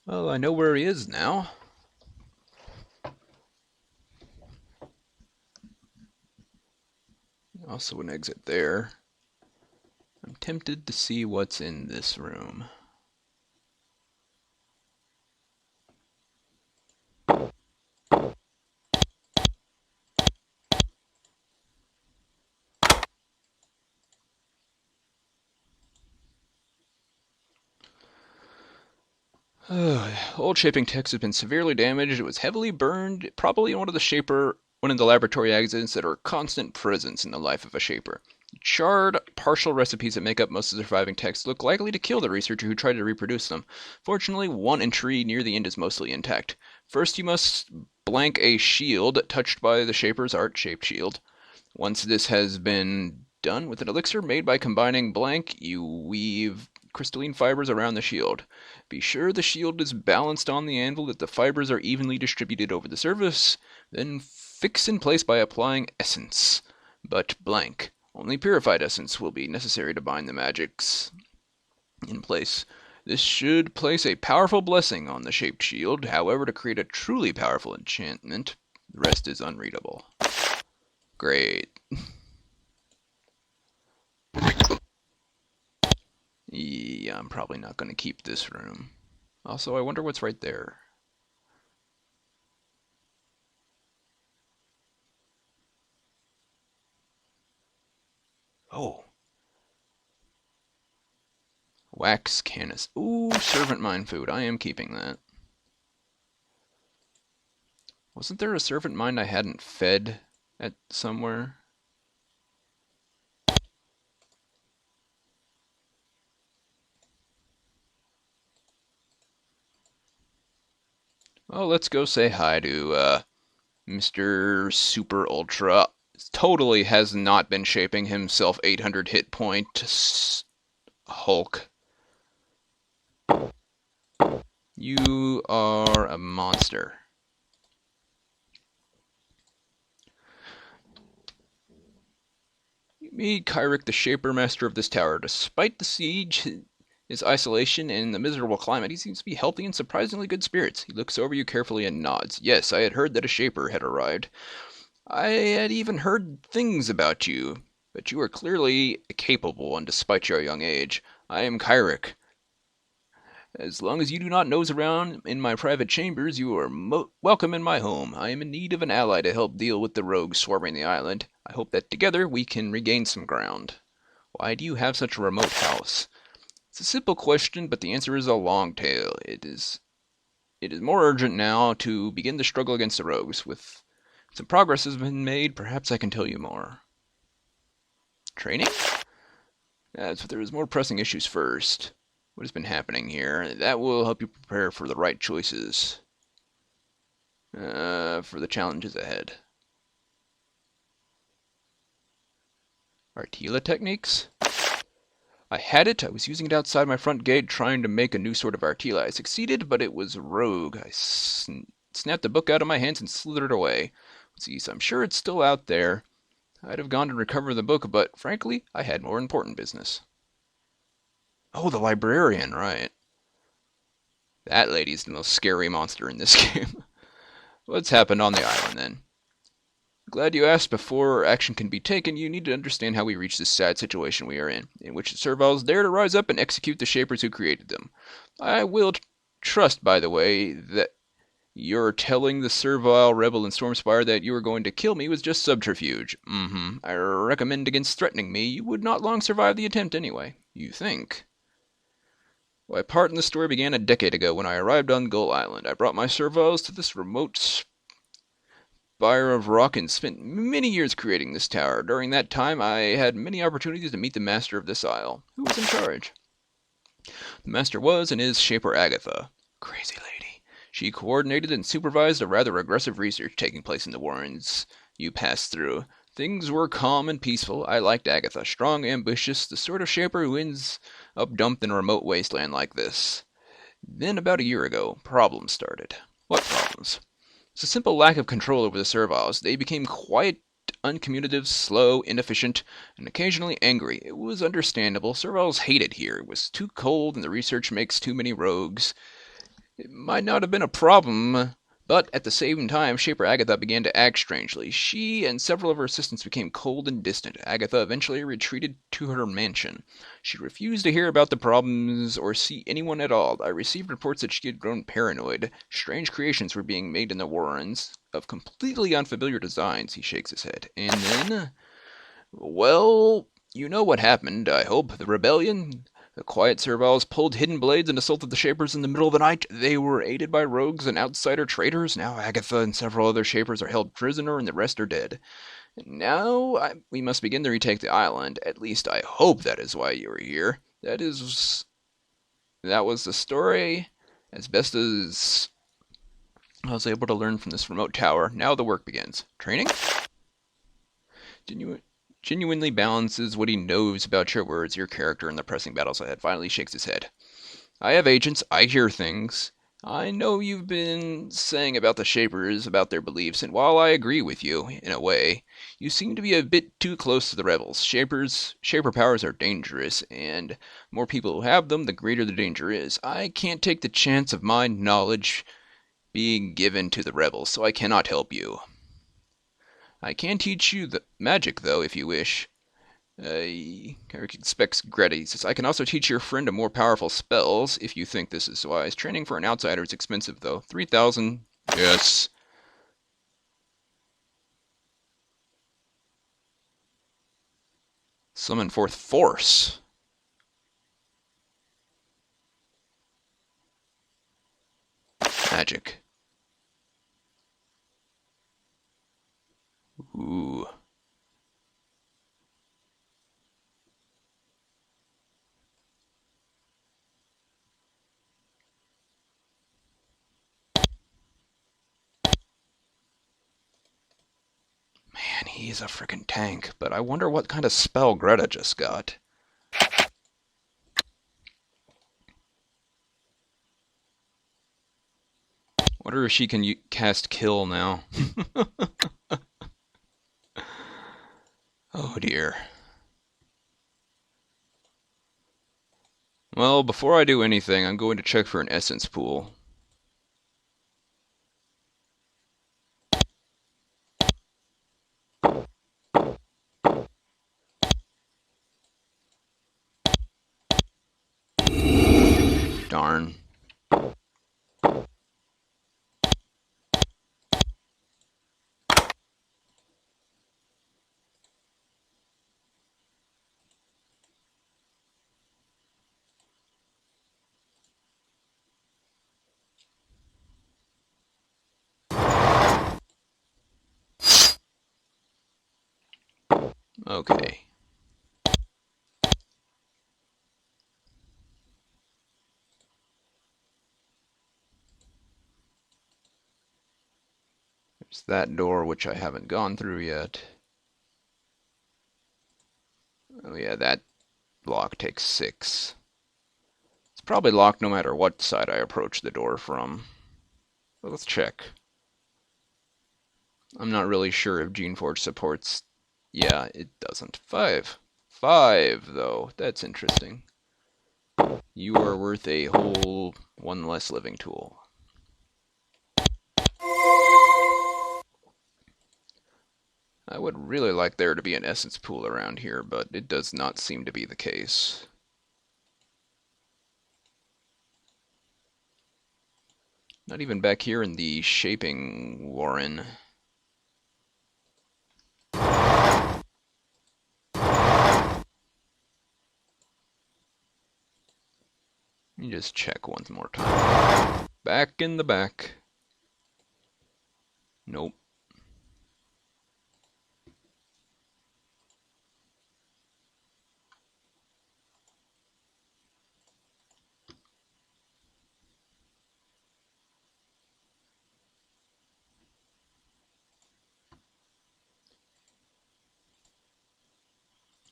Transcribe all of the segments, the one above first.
Well, I know where he is now. Also an exit there. I'm tempted to see what's in this room. Old shaping text has been severely damaged. It was heavily burned, probably in one of the laboratory accidents that are a constant presence in the life of a shaper. Charred, partial recipes that make up most of the surviving texts look likely to kill the researcher who tried to reproduce them. Fortunately, one entry near the end is mostly intact. First, you must blank a shield touched by the shaper's art-shaped shield. Once this has been done with an elixir made by combining blank, you weave crystalline fibers around the shield. Be sure the shield is balanced on the anvil, that the fibers are evenly distributed over the surface, then fix in place by applying essence. But blank. Only purified essence will be necessary to bind the magics in place. This should place a powerful blessing on the shaped shield. However, to create a truly powerful enchantment, the rest is unreadable. Great. Yeah, I'm probably not going to keep this room. Also, I wonder what's right there. Oh, wax canis. Ooh, servant mine food. I am keeping that. Wasn't there a servant mine I hadn't fed at somewhere? Oh, let's go say hi to Mr. Super Ultra. Totally has not been shaping himself 800 hit point Hulk. You are a monster. Me, Kyric, the Shaper, master of this tower. Despite the siege, his isolation, and the miserable climate, he seems to be healthy and surprisingly good spirits. He looks over you carefully and nods. Yes, I had heard that a Shaper had arrived. I had even heard things about you, but you are clearly capable, and despite your young age, I am Kyric. As long as you do not nose around in my private chambers, you are welcome in my home. I am in need of an ally to help deal with the rogues swarming the island. I hope that together we can regain some ground. Why do you have such a remote house? It's a simple question, but the answer is a long tale. It is more urgent now to begin the struggle against the rogues. With some progress has been made, perhaps I can tell you more. Training? But there is more pressing issues first. What has been happening here? That will help you prepare for the right choices for the challenges ahead. Artila techniques? I had it. I was using it outside my front gate trying to make a new sort of Artila. I succeeded, but it was rogue. I snapped the book out of my hands and slithered away. See, so I'm sure it's still out there. I'd have gone to recover the book, but frankly, I had more important business. Oh, the librarian, right. That lady's the most scary monster in this game. What's happened on the island, then? Glad you asked. Before action can be taken, you need to understand how we reached this sad situation we are in which the serviles dare to rise up and execute the shapers who created them. I will trust, by the way, that your telling the servile rebel in Stormspire that you were going to kill me was just subterfuge. I recommend against threatening me. You would not long survive the attempt anyway. You think? My part in the story began a decade ago when I arrived on Gull Island. I brought my serviles to this remote spire of rock and spent many years creating this tower. During that time, I had many opportunities to meet the master of this isle. Who was in charge? The master was and is Shaper Agatha. Crazy lady. She coordinated and supervised a rather aggressive research taking place in the warrens you passed through. Things were calm and peaceful. I liked Agatha. Strong, ambitious, the sort of shaper who ends up dumped in a remote wasteland like this. Then, about a year ago, problems started. What problems? It's a simple lack of control over the serviles. They became quite uncommunicative, slow, inefficient, and occasionally angry. It was understandable. Serviles hated here. It was too cold, and the research makes too many rogues. It might not have been a problem, but at the same time, Shaper Agatha began to act strangely. She and several of her assistants became cold and distant. Agatha eventually retreated to her mansion. She refused to hear about the problems or see anyone at all. I received reports that she had grown paranoid. Strange creations were being made in the Warrens of completely unfamiliar designs. He shakes his head. And then, well, you know what happened, I hope. The rebellion? The quiet serviles pulled hidden blades and assaulted the Shapers in the middle of the night. They were aided by rogues and outsider traitors. Now Agatha and several other Shapers are held prisoner and the rest are dead. We must begin to retake the island. At least I hope that is why you are here. That was the story, as best as I was able to learn from this remote tower. Now the work begins. Training? Genu- Genuinely balances what he knows about your words, your character, and the pressing battles ahead. Finally shakes his head. I have agents. I hear things. I know you've been saying about the Shapers, about their beliefs, and while I agree with you, in a way, you seem to be a bit too close to the rebels. Shaper powers are dangerous, and more people who have them, the greater the danger is. I can't take the chance of my knowledge being given to the rebels, so I cannot help you. I can teach you the magic, though, if you wish. Eric expects Greta. He says, I can also teach your friend a more powerful spells, if you think this is wise. Training for an outsider is expensive, though. 3,000. Yes. Summon forth force. Magic. Ooh. Man, he's a freaking tank, but I wonder what kind of spell Greta just got. Wonder if she can cast kill now. Oh dear. Well, before I do anything, I'm going to check for an essence pool. Darn. Okay. There's that door, which I haven't gone through yet. Oh yeah, that lock takes 6. It's probably locked no matter what side I approach the door from. But let's check. I'm not really sure if Geneforge supports... Yeah, it doesn't. 5. 5, though. That's interesting. You are worth a whole 1 less living tool. I would really like there to be an essence pool around here, but it does not seem to be the case. Not even back here in the shaping warren. Let me just check once more time. Back in the back. Nope.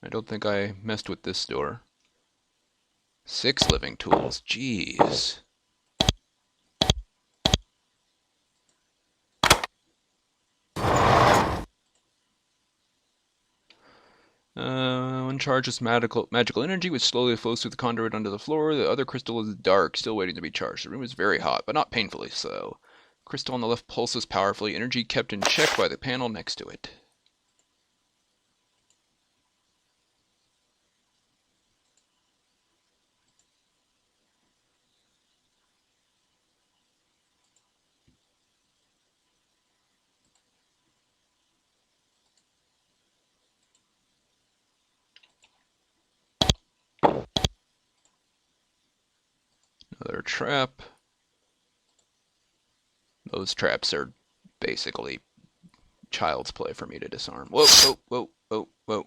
I don't think I messed with this door. 6 living tools. Jeez. One charges magical energy, which slowly flows through the conduit under the floor. The other crystal is dark, still waiting to be charged. The room is very hot, but not painfully so. Crystal on the left pulses powerfully, energy kept in check by the panel next to it. Another trap. Those traps are basically child's play for me to disarm. Whoa, whoa, whoa, whoa, whoa.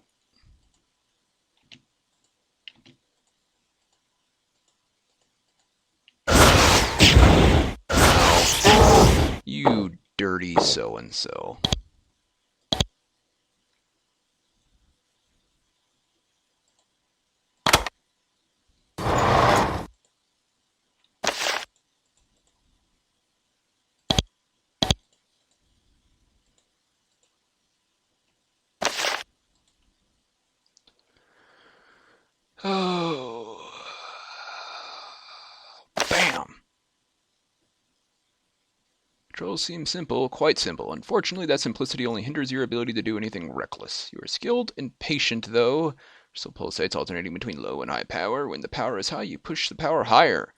You dirty so-and-so. Oh. Bam! Controls seem simple, quite simple. Unfortunately, that simplicity only hinders your ability to do anything reckless. You are skilled and patient, though. Crystal pulsates alternating between low and high power. When the power is high, you push the power higher.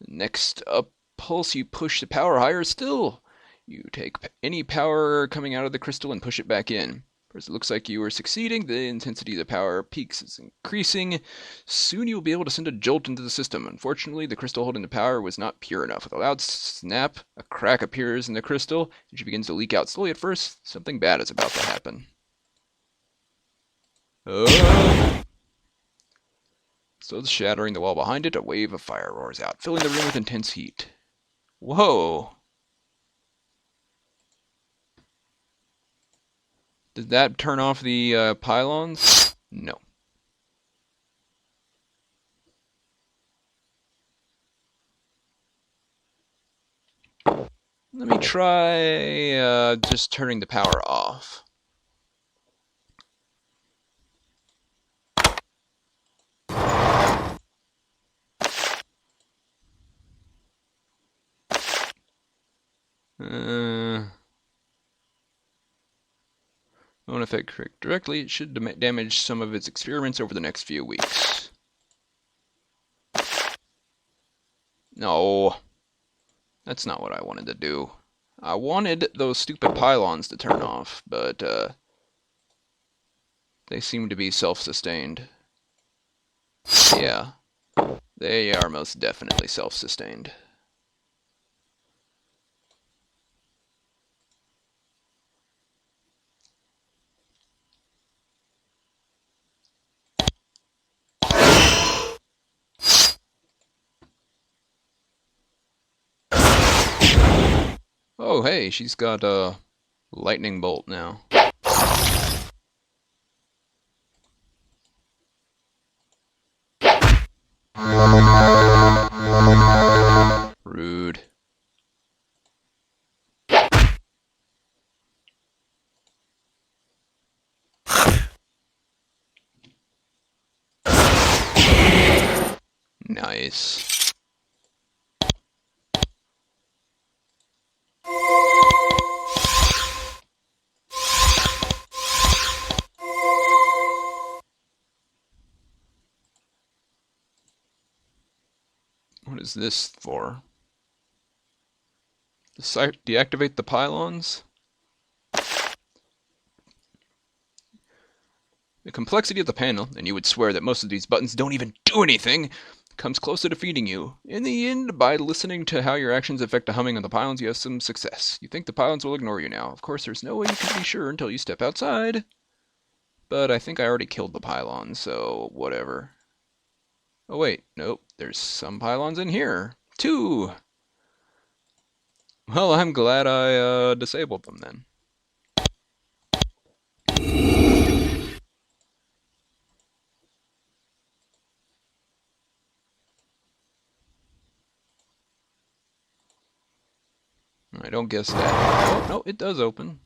Next up pulse, you push the power higher still. You take any power coming out of the crystal and push it back in. First, it looks like you are succeeding. The intensity of the power peaks is increasing. Soon you will be able to send a jolt into the system. Unfortunately, the crystal holding the power was not pure enough. With a loud snap, a crack appears in the crystal, and she begins to leak out slowly at first. Something bad is about to happen. Oh! So shattering the wall behind it, a wave of fire roars out, filling the room with intense heat. Whoa! Did that turn off the pylons? No. Let me try just turning the power off. Won't affect Crick directly. It should damage some of its experiments over the next few weeks. No. That's not what I wanted to do. I wanted those stupid pylons to turn off, but they seem to be self-sustained. Yeah. They are most definitely self-sustained. Oh, hey, she's got a lightning bolt now. Rude. Nice. What is this for? Deactivate the pylons? The complexity of the panel, and you would swear that most of these buttons don't even do anything, comes close to defeating you. In the end, by listening to how your actions affect the humming of the pylons, you have some success. You think the pylons will ignore you now. Of course, there's no way you can be sure until you step outside. But I think I already killed the pylons, so whatever. Oh wait, nope, there's some pylons in here. 2! Well, I'm glad I disabled them then. I don't guess that. Oh, no, it does open.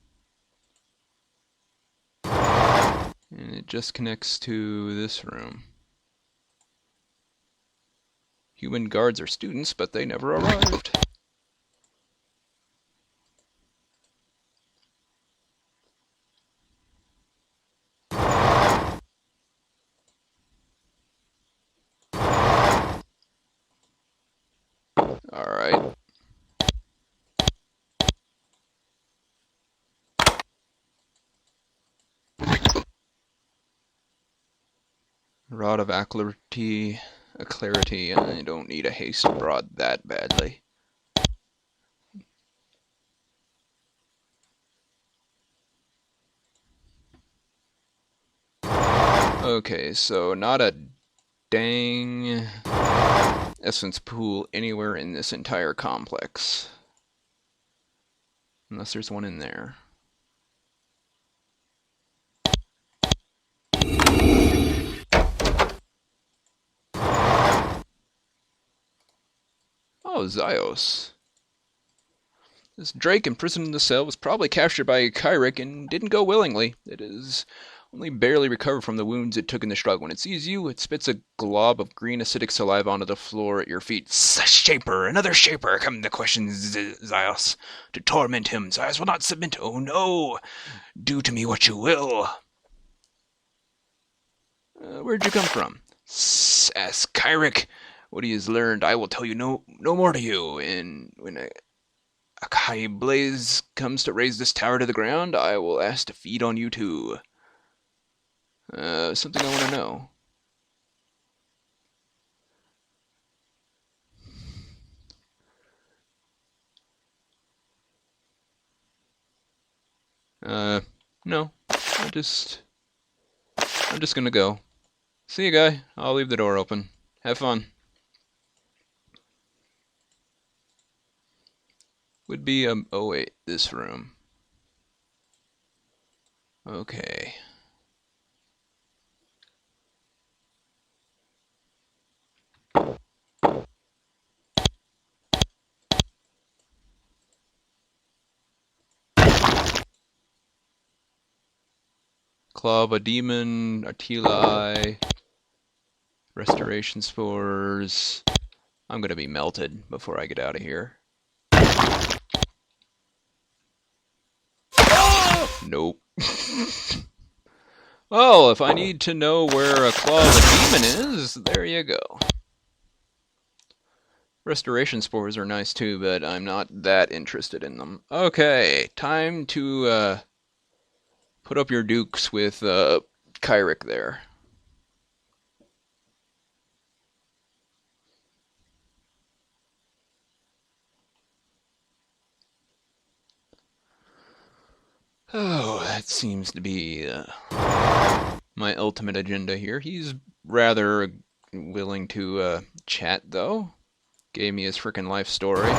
And it it just connects to this room. Human guards are students, but they never arrived. Alright. Rod of Clarity. I don't need a haste rod that badly. Okay, so not a dang essence pool anywhere in this entire complex. Unless there's one in there. Oh, Zios. This Drake imprisoned in the cell was probably captured by Kyric and didn't go willingly. It is only barely recovered from the wounds it took in the struggle. When it sees you, it spits a glob of green acidic saliva onto the floor at your feet. Shaper, another Shaper, come to question Zios. To torment him, Zios will not submit. Oh no! Do to me what you will. Where'd you come from? Ask Kyric what he has learned. I will tell you no more to you. And when a high blaze comes to raise this tower to the ground, I will ask to feed on you too. Something I want to know. No. I'm just gonna go. See you, guy. I'll leave the door open. Have fun. Would be, oh wait, this room. Okay. Claw of a Demon, Artillery, Restoration Spores. I'm gonna be melted before I get out of here. Nope. Well, if I need to know where a Claw of a Demon is, there you go. Restoration Spores are nice too, but I'm not that interested in them. Okay, time to put up your dukes with Kyric there. Oh, that seems to be my ultimate agenda here. He's rather willing to chat, though. Gave me his frickin' life story.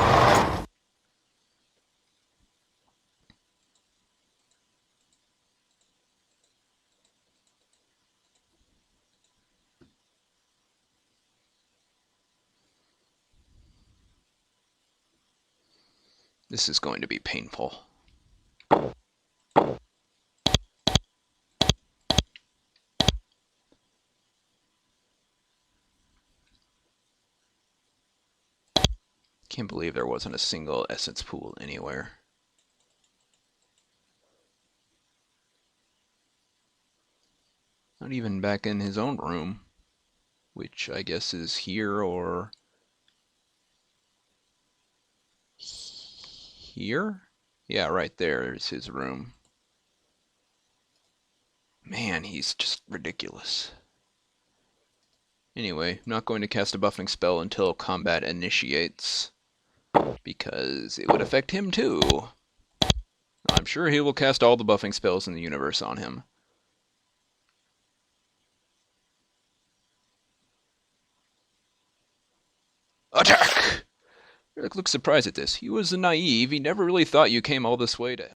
This is going to be painful. Can't believe there wasn't a single essence pool anywhere. Not even back in his own room, which I guess is here or here? Yeah, right there is his room. Man, he's just ridiculous. Anyway, I'm not going to cast a buffing spell until combat initiates, because it would affect him too. I'm sure he will cast all the buffing spells in the universe on him. Attack! Eric looks surprised at this. He was naive. He never really thought you came all this way to